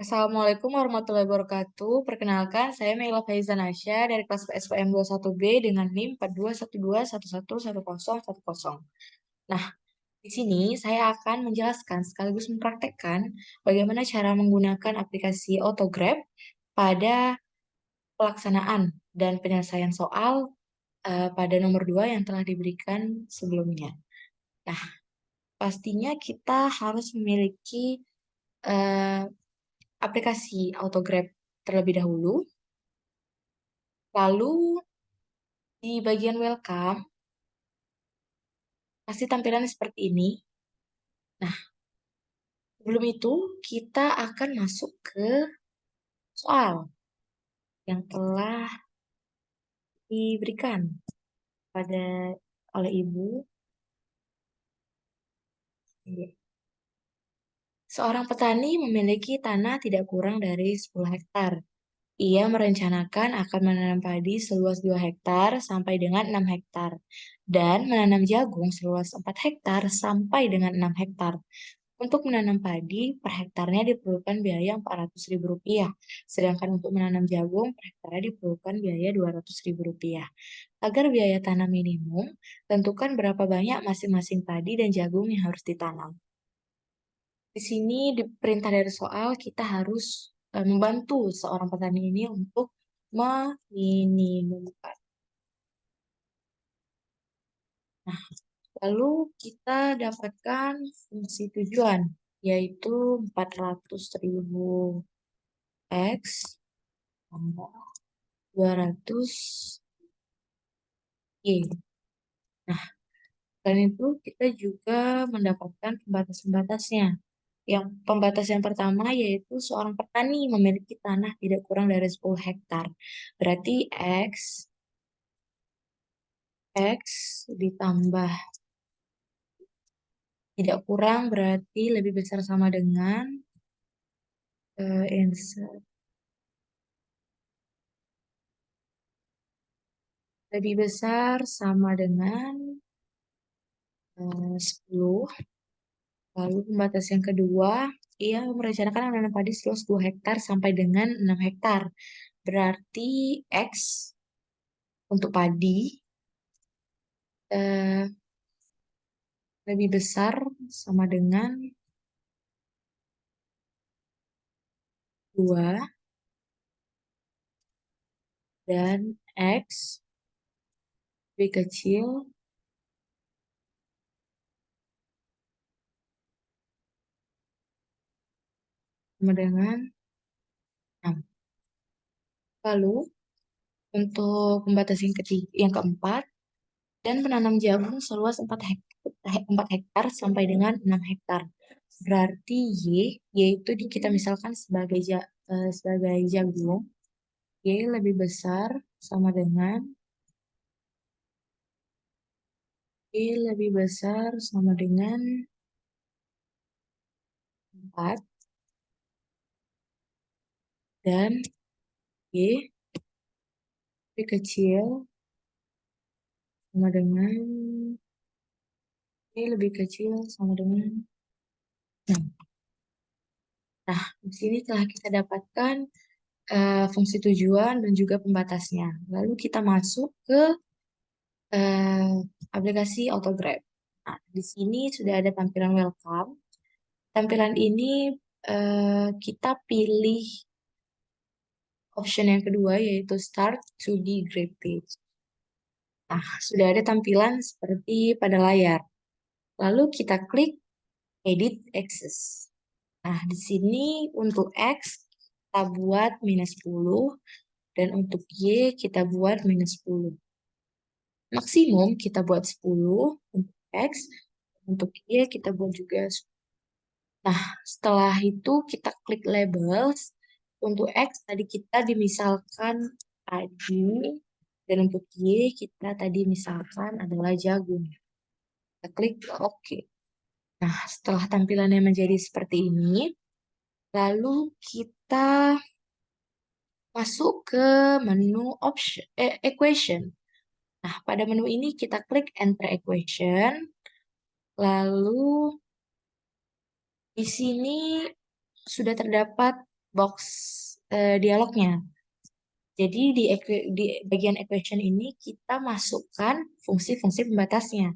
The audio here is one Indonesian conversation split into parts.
Assalamualaikum warahmatullahi wabarakatuh. Perkenalkan, saya Meila Faizan Asya dari kelas SPM 21B dengan NIM 4212111110. Nah, di sini saya akan menjelaskan sekaligus mempraktekkan bagaimana cara menggunakan aplikasi Autograph pada pelaksanaan dan penyelesaian soal pada nomor 2 yang telah diberikan sebelumnya. Nah, pastinya kita harus memiliki eh, aplikasi Autograph terlebih dahulu. Lalu di bagian welcome, pasti tampilannya seperti ini. Nah, sebelum itu kita akan masuk ke soal yang telah diberikan pada oleh Ibu. Seorang petani memiliki tanah tidak kurang dari 10 hektar. Ia merencanakan akan menanam padi seluas 2 hektar sampai dengan 6 hektar dan menanam jagung seluas 4 hektar sampai dengan 6 hektar. Untuk menanam padi, per hektarnya diperlukan biaya Rp400.000, sedangkan untuk menanam jagung, per hektarnya diperlukan biaya Rp200.000. Agar biaya tanam minimum, tentukan berapa banyak masing-masing padi dan jagung yang harus ditanam. Di sini di perintah dari soal, kita harus membantu seorang petani ini untuk meminimumkan. Nah, lalu kita dapatkan fungsi tujuan, yaitu 400.000 X tambah 200 Y. Nah, selain itu kita juga mendapatkan pembatas-pembatasnya. Yang pembatas yang pertama yaitu seorang petani memiliki tanah tidak kurang dari 10 hektar. Berarti X ditambah tidak kurang berarti lebih besar sama dengan insert lebih besar sama dengan 10. Lalu pembatas yang kedua, ia merencanakan menanam padi seluas 2 hektar sampai dengan 6 hektar. Berarti X untuk padi eh, lebih besar sama dengan 2 dan X lebih kecil sama dengan 6. Lalu untuk pembatas yang ketiga, yang keempat, dan menanam jagung seluas 4 hektar sampai dengan 6 hektar. Berarti Y itu kita misalkan sebagai jagung, Y lebih besar sama dengan Y lebih besar sama dengan 4 dan Y lebih kecil sama dengan Y lebih kecil sama dengan 6. Nah, di sini telah kita dapatkan fungsi tujuan dan juga pembatasnya. Lalu kita masuk ke eh, aplikasi Autograph. Nah, di sini sudah ada tampilan welcome. Tampilan ini kita pilih option yang kedua yaitu Start 2D Graph Page. Nah, sudah ada tampilan seperti pada layar. Lalu kita klik Edit Access. Nah, di sini untuk X kita buat -10 dan untuk Y kita buat -10. Maksimum kita buat 10 untuk X, untuk Y kita buat juga 10. Nah, setelah itu kita klik labels. Untuk X tadi kita dimisalkan tadi, dan untuk Y kita tadi misalkan adalah jagung. Kita klik OK. Nah, setelah tampilannya menjadi seperti ini, lalu kita masuk ke menu option, equation. Nah, pada menu ini kita klik Enter Equation. Lalu di sini sudah terdapat box dialognya. Jadi di bagian equation ini kita masukkan fungsi-fungsi pembatasnya.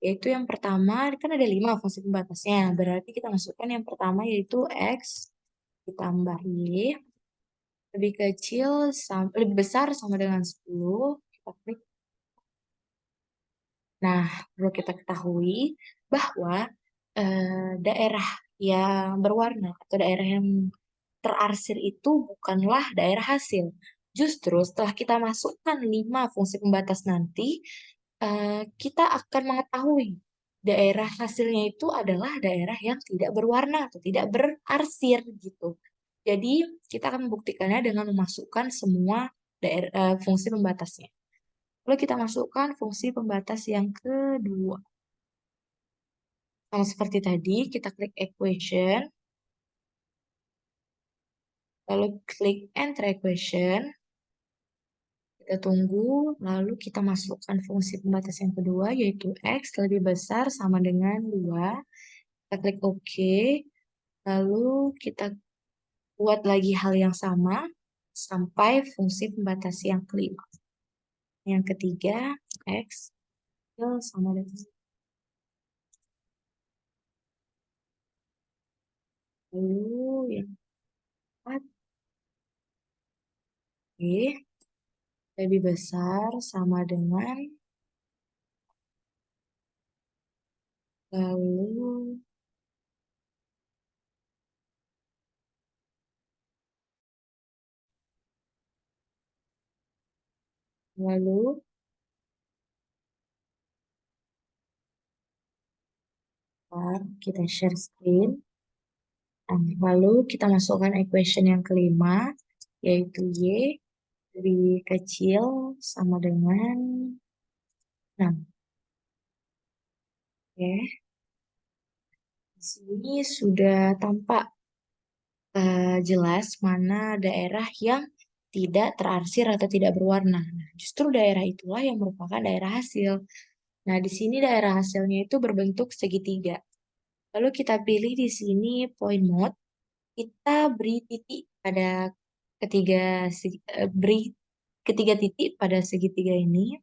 Yaitu yang pertama, kan ada 5 fungsi pembatasnya. Berarti kita masukkan yang pertama yaitu X ditambah Y lebih kecil, lebih besar sama dengan 10. Kita klik. Nah, perlu kita ketahui bahwa daerah yang berwarna atau daerah yang terarsir itu bukanlah daerah hasil. Justru setelah kita masukkan 5 fungsi pembatas nanti, kita akan mengetahui daerah hasilnya itu adalah daerah yang tidak berwarna atau tidak berarsir gitu. Jadi kita akan membuktikannya dengan memasukkan semua fungsi pembatasnya. Lalu kita masukkan fungsi pembatas yang kedua. Sama seperti tadi, kita klik equation, lalu klik enter equation, kita tunggu, lalu kita masukkan fungsi pembatas yang kedua, yaitu X lebih besar sama dengan 2. Kita klik OK, lalu kita buat lagi hal yang sama, sampai fungsi pembatas yang kelima. Yang ketiga, X sama dengan lalu yang keempat, Y lebih besar sama dengan lalu lalu kita share screen. Nah, lalu kita masukkan equation yang kelima, yaitu Y lebih kecil sama dengan 6. Oke, di sini sudah tampak jelas mana daerah yang tidak terarsir atau tidak berwarna. Nah, justru daerah itulah yang merupakan daerah hasil. Nah, di sini daerah hasilnya itu berbentuk segitiga. Lalu kita pilih di sini point mode. Kita beri titik pada beri ketiga titik pada segitiga ini.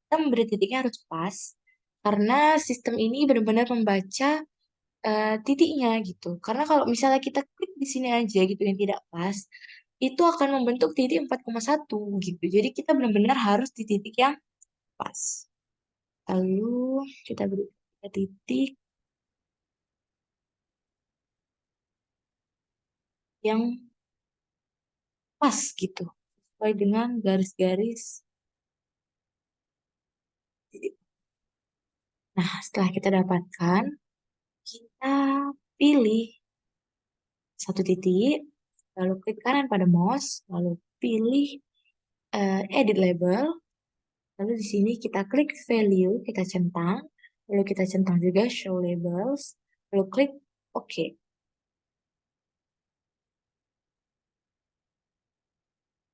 Kita memberi titiknya harus pas karena sistem ini benar-benar membaca titiknya gitu. Karena kalau misalnya kita klik di sini aja gitu yang tidak pas, itu akan membentuk titik 4,1 gitu. Jadi kita benar-benar harus di titik yang pas. Lalu kita beri titik yang pas gitu. Sesuai dengan garis-garis titik. Nah, setelah kita dapatkan, kita pilih satu titik, lalu klik kanan pada mouse, lalu pilih edit label, lalu di sini kita klik value, kita centang, lalu kita centang juga show labels, lalu klik OK.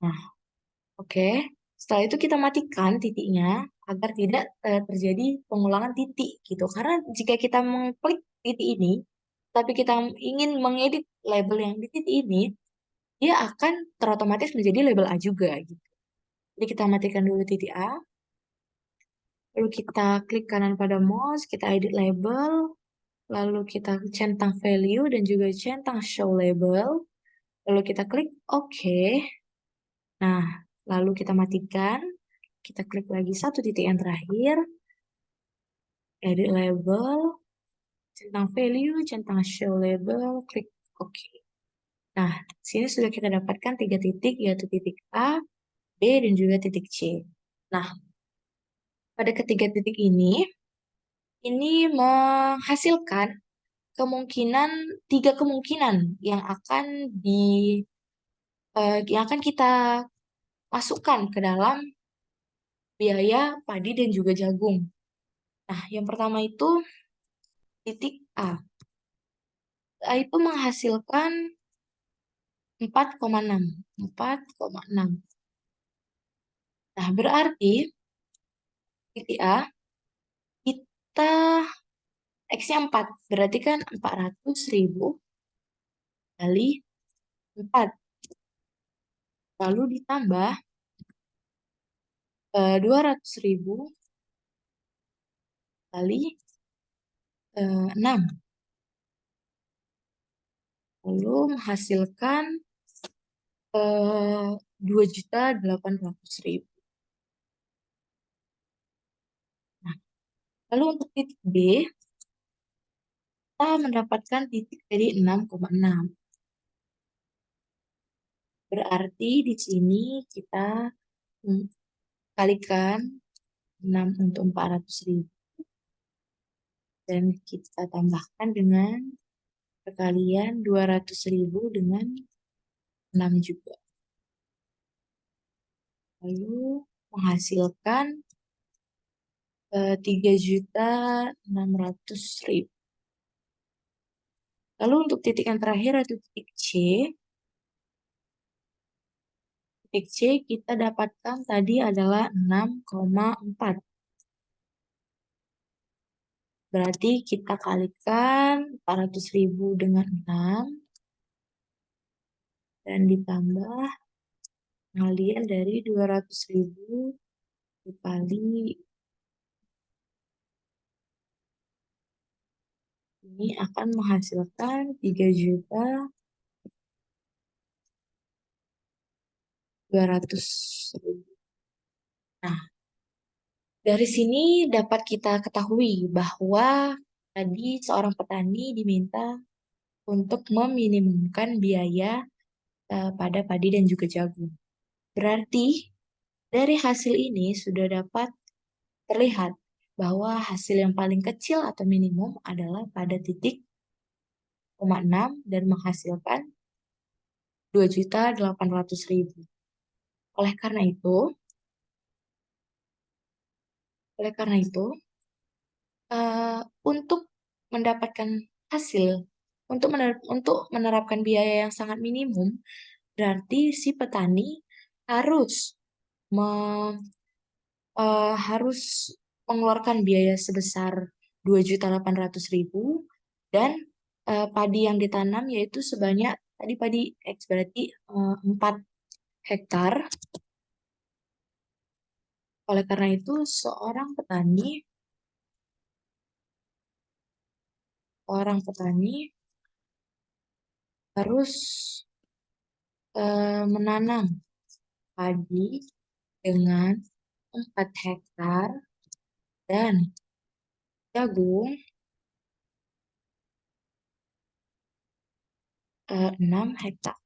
Nah, oke. Setelah itu kita matikan titiknya agar tidak terjadi pengulangan titik gitu. Karena jika kita mengklik titik ini, tapi kita ingin mengedit label yang di titik ini, dia akan terotomatis menjadi label A juga gitu. Jadi kita matikan dulu titik A, lalu kita klik kanan pada mouse, kita edit label, lalu kita centang value dan juga centang show label, lalu kita klik OK. Nah, lalu kita matikan, kita klik lagi satu titik yang terakhir, edit label, centang value, centang show label, klik OK. Nah, sini sudah kita dapatkan 3 titik, yaitu titik A, B, dan juga titik C. Nah, pada ketiga titik ini menghasilkan kemungkinan, 3 kemungkinan yang akan yang akan kita masukkan ke dalam biaya padi dan juga jagung. Nah, yang pertama itu titik A. A itu menghasilkan 4,6. 4,6. Nah, berarti titik A kita X-nya 4. Berarti kan 400.000 kali 4. Lalu ditambah 200.000 kali 6. Lalu menghasilkan 2.800.000. Nah, lalu untuk titik B, kita mendapatkan titik dari 6,6. Berarti di sini kita kalikan 6 untuk 400.000. Dan kita tambahkan dengan perkalian 200.000 dengan 6 juga. Lalu menghasilkan 3.600.000. Lalu untuk titik yang terakhir yaitu titik C. Titik C kita dapatkan tadi adalah 6,4. Berarti kita kalikan 400.000 dengan 6. Dan ditambah pengalian dari 200.000 dikali ini akan menghasilkan 3.200.000. Nah, dari sini dapat kita ketahui bahwa tadi seorang petani diminta untuk meminimumkan biaya pada padi dan juga jagung. Berarti dari hasil ini sudah dapat terlihat bahwa hasil yang paling kecil atau minimum adalah pada titik 6 dan menghasilkan 2.800.000. Oleh karena itu, untuk mendapatkan hasil, untuk menerapkan biaya yang sangat minimum, berarti si petani harus harus mengeluarkan biaya sebesar 2.800.000 dan padi yang ditanam yaitu sebanyak tadi padi X berarti 4 hektar. Oleh karena itu seorang petani harus menanam padi dengan 4 hektar dan jagung 6 hektar.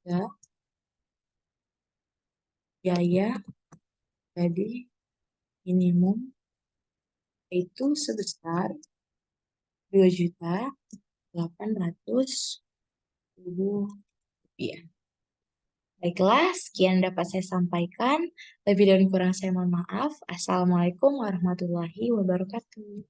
Ya, biaya jadi minimum itu sebesar 2.800.000 rupiah. Baiklah, sekian dapat saya sampaikan. Lebih dan kurang saya mohon maaf. Assalamualaikum warahmatullahi wabarakatuh.